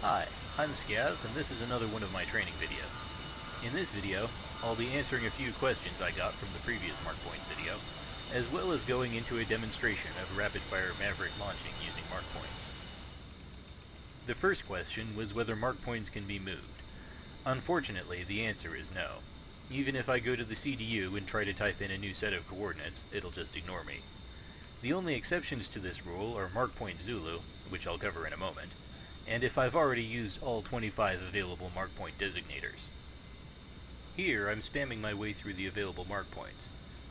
Hi, I'm Scav, and this is another one of my training videos. In this video, I'll be answering a few questions I got from the previous Markpoints video, as well as going into a demonstration of rapid-fire Maverick launching using Markpoints. The first question was whether Markpoints can be moved. Unfortunately, the answer is no. Even if I go to the CDU and try to type in a new set of coordinates, it'll just ignore me. The only exceptions to this rule are Markpoint Zulu, which I'll cover in a moment, and if I've already used all 25 available Markpoint designators. Here, I'm spamming my way through the available Markpoints.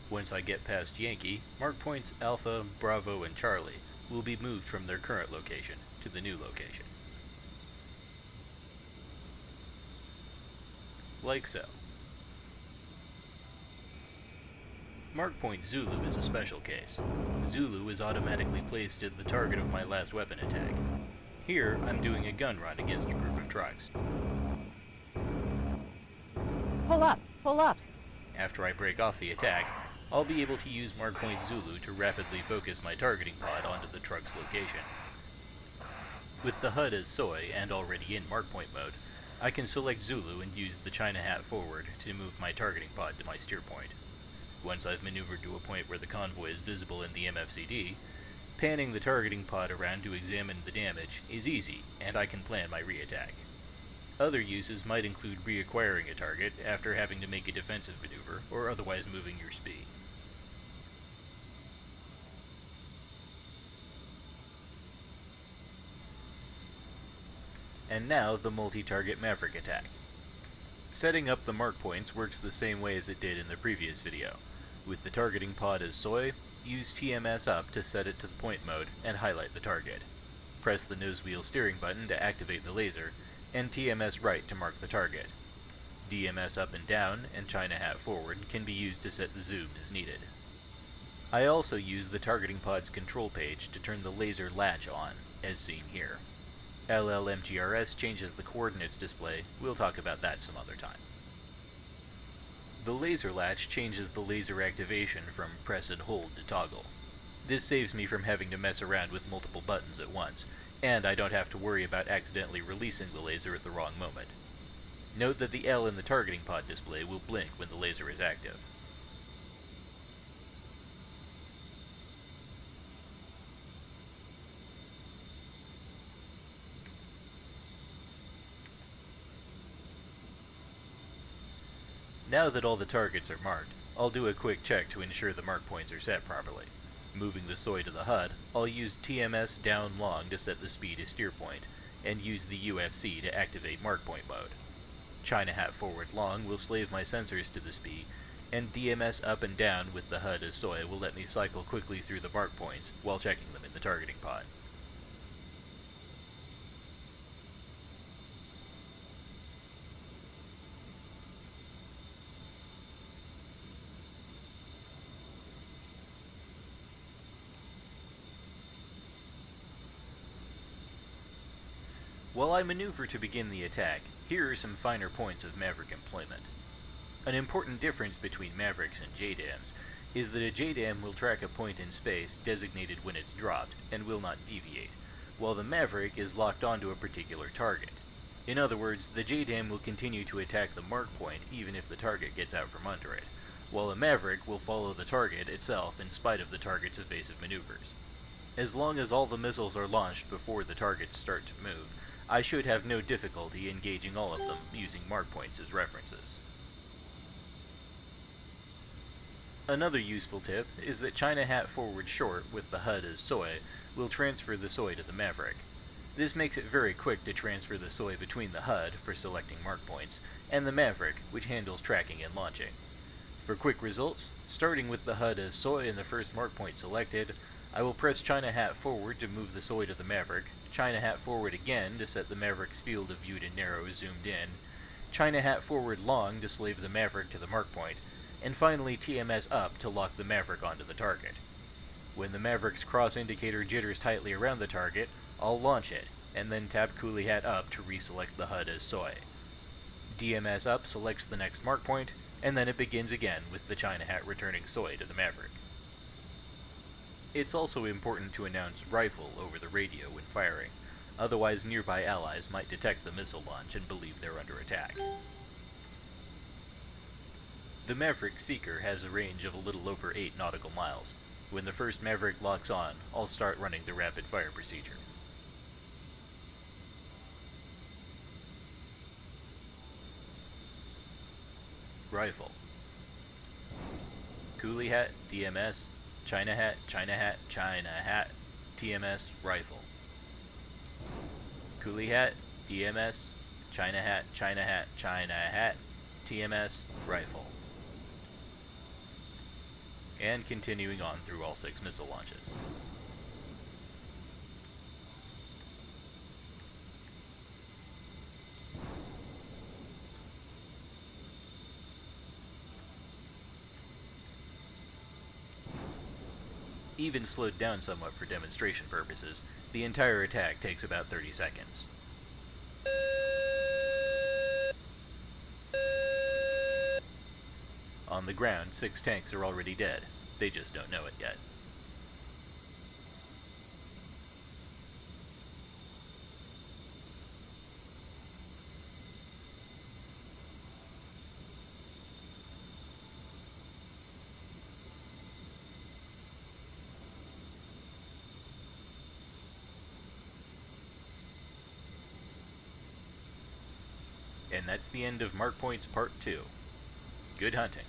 Once I get past Yankee, Markpoints Alpha, Bravo, and Charlie will be moved from their current location to the new location. Like so. Markpoint Zulu is a special case. Zulu is automatically placed at the target of my last weapon attack. Here, I'm doing a gun run against a group of trucks. Pull up! Pull up! After I break off the attack, I'll be able to use Markpoint Zulu to rapidly focus my targeting pod onto the truck's location. With the HUD as soy and already in Markpoint mode, I can select Zulu and use the China hat forward to move my targeting pod to my steer point. Once I've maneuvered to a point where the convoy is visible in the MFCD, panning the targeting pod around to examine the damage is easy, and I can plan my re-attack. Other uses might include reacquiring a target after having to make a defensive maneuver, or otherwise moving your SPI. And now the multi-target Maverick attack. Setting up the Markpoints works the same way as it did in the previous video. With the targeting pod as soy, use TMS up to set it to the point mode and highlight the target. Press the nose wheel steering button to activate the laser, and TMS right to mark the target. DMS up and down and China hat forward can be used to set the zoom as needed. I also use the targeting pod's control page to turn the laser latch on, as seen here. LLMGRS changes the coordinates display. We'll talk about that some other time. The laser latch changes the laser activation from press and hold to toggle. This saves me from having to mess around with multiple buttons at once, and I don't have to worry about accidentally releasing the laser at the wrong moment. Note that the L in the targeting pod display will blink when the laser is active. Now that all the targets are marked, I'll do a quick check to ensure the Markpoints are set properly. Moving the soy to the HUD, I'll use TMS down long to set the SPI to steer point, and use the UFC to activate Markpoint mode. China hat forward long will slave my sensors to the SPI, and DMS up and down with the HUD as soy will let me cycle quickly through the Markpoints while checking them in the targeting pod. While I maneuver to begin the attack, here are some finer points of Maverick employment. An important difference between Mavericks and JDAMs is that a JDAM will track a point in space designated when it's dropped and will not deviate, while the Maverick is locked onto a particular target. In other words, the JDAM will continue to attack the Markpoint even if the target gets out from under it, while a Maverick will follow the target itself in spite of the target's evasive maneuvers. As long as all the missiles are launched before the targets start to move, I should have no difficulty engaging all of them using Markpoints as references. Another useful tip is that China hat forward short with the HUD as soy will transfer the soy to the Maverick. This makes it very quick to transfer the soy between the HUD for selecting Markpoints and the Maverick, which handles tracking and launching. For quick results, starting with the HUD as soy in the first Markpoint selected, I will press China hat forward to move the soy to the Maverick, China hat forward again to set the Maverick's field of view to narrow zoomed in, China hat forward long to slave the Maverick to the Markpoint, and finally TMS up to lock the Maverick onto the target. When the Maverick's cross indicator jitters tightly around the target, I'll launch it, and then tap Coolie hat up to reselect the HUD as soy. DMS up selects the next Markpoint, and then it begins again with the China hat returning soy to the Maverick. It's also important to announce rifle over the radio when firing. Otherwise, nearby allies might detect the missile launch and believe they're under attack. The Maverick Seeker has a range of a little over 8 nautical miles. When the first Maverick locks on, I'll start running the rapid fire procedure. Rifle. Coolie hat, DMS, China hat, China hat, China hat, TMS, rifle. Coolie hat, DMS, China hat, China hat, China hat, TMS, rifle. And continuing on through all 6 missile launches. Even slowed down somewhat for demonstration purposes, the entire attack takes about 30 seconds. On the ground, 6 tanks are already dead. They just don't know it yet. And that's the end of Markpoints Part 2. Good hunting.